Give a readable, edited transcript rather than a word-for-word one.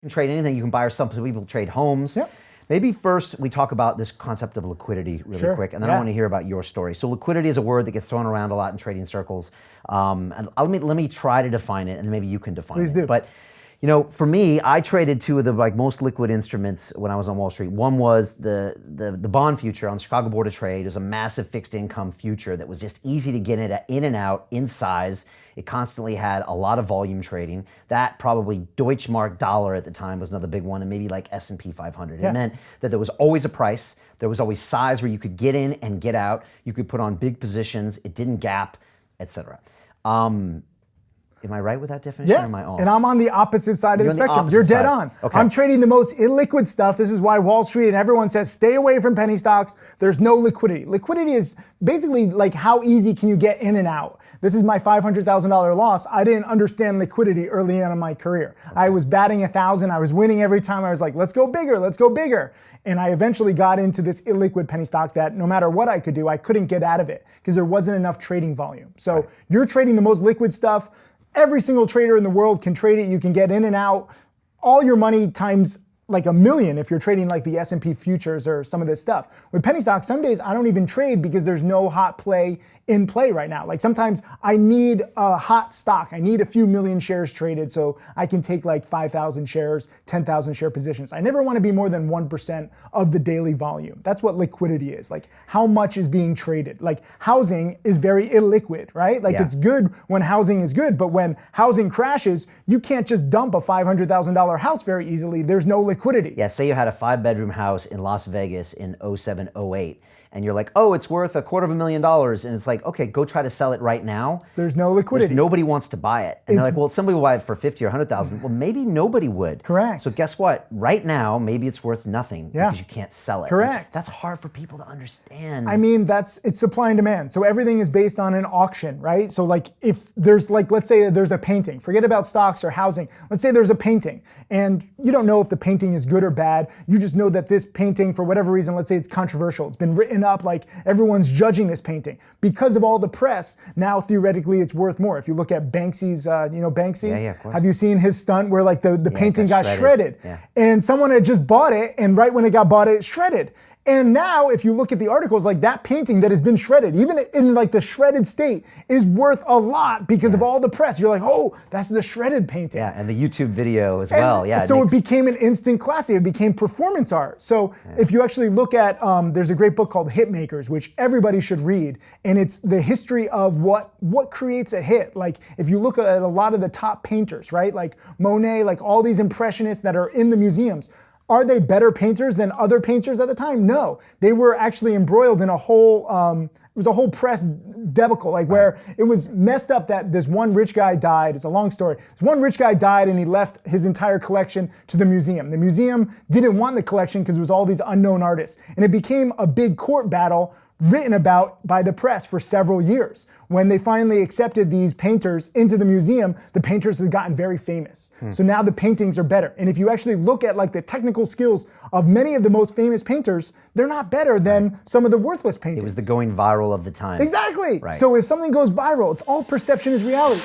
You can trade anything. You can buy or sell. People trade homes. Yep. Maybe first we talk about this concept of liquidity really quick, and then I want to hear about your story. So liquidity is a word that gets thrown around a lot in trading circles. And let me try to define it, and maybe you can define it. Please do. But you know, for me, I traded two of the most liquid instruments when I was on Wall Street. One was the bond future on the Chicago Board of Trade. It was a massive fixed income future that was just easy to get in and out in size. It constantly had a lot of volume trading. That probably Deutschmark dollar at the time was another big one, and maybe like S&P 500. It meant that there was always a price. There was always size where you could get in and get out. You could put on big positions. It didn't gap, etc. Am I right with that definition? Or am I off? And I'm on the opposite side of the spectrum. You're dead on. Okay. I'm trading the most illiquid stuff. This is why Wall Street and everyone says stay away from penny stocks. There's no liquidity. Liquidity is basically like how easy can you get in and out. This is my $500,000 loss. I didn't understand liquidity early on in my career. I was batting 1,000. I was winning every time. I was like, let's go bigger, let's go bigger. And I eventually got into this illiquid penny stock that no matter what I could do, I couldn't get out of it because there wasn't enough trading volume. So you're trading the most liquid stuff. Every single trader in the world can trade it. You can get in and out. All your money times like 1,000,000 if you're trading like the S&P futures or some of this stuff. With penny stocks, some days I don't even trade because there's no hot play in play right now. Like sometimes I need a hot stock. I need a few million shares traded so I can take like 5,000 shares, 10,000 share positions. I never want to be more than 1% of the daily volume. That's what liquidity is. Like how much is being traded. Like housing is very illiquid, right? Like it's good when housing is good, but when housing crashes, you can't just dump a $500,000 house very easily. There's no liquidity. Yeah, say you had a 5-bedroom house in Las Vegas in 07, 08. And you're like, oh, it's worth $250,000. And it's like, okay, go try to sell it right now. There's no liquidity. Nobody wants to buy it. And they're like, well, somebody will buy it for 50 or 100,000. Well, maybe nobody would. Correct. So guess what? Right now, maybe it's worth nothing because you can't sell it. Correct. And that's hard for people to understand. I mean, it's supply and demand. So everything is based on an auction, right? So like if there's like, let's say there's a painting, forget about stocks or housing. Let's say there's a painting and you don't know if the painting is good or bad. You just know that this painting, for whatever reason, let's say it's controversial. It's been written up, like everyone's judging this painting. Because of all the press, now theoretically it's worth more. If you look at Banksy's, Banksy? Yeah, of course. Have you seen his stunt where like the painting got shredded? Yeah. And someone had just bought it, and right when it got bought, it shredded. And now, if you look at the articles, like that painting that has been shredded, even in like the shredded state, is worth a lot because of all the press. You're like, oh, that's the shredded painting. Yeah, and the YouTube video as well. Yeah. So it became an instant classic. It became performance art. So if you actually look at, there's a great book called Hitmakers, which everybody should read, and it's the history of what creates a hit. Like if you look at a lot of the top painters, right, like Monet, like all these impressionists that are in the museums. Are they better painters than other painters at the time? No, they were actually embroiled in a whole, it was a whole press debacle, like where it was messed up that this one rich guy died. It's a long story. This one rich guy died and he left his entire collection to the museum. The museum didn't want the collection because it was all these unknown artists. And it became a big court battle written about by the press for several years. When they finally accepted these painters into the museum, the painters had gotten very famous. So now the paintings are better. And if you actually look at like the technical skills of many of the most famous painters, they're not better than some of the worthless paintings. It was the going viral of the time. Exactly. Right. So if something goes viral, it's all perception is reality.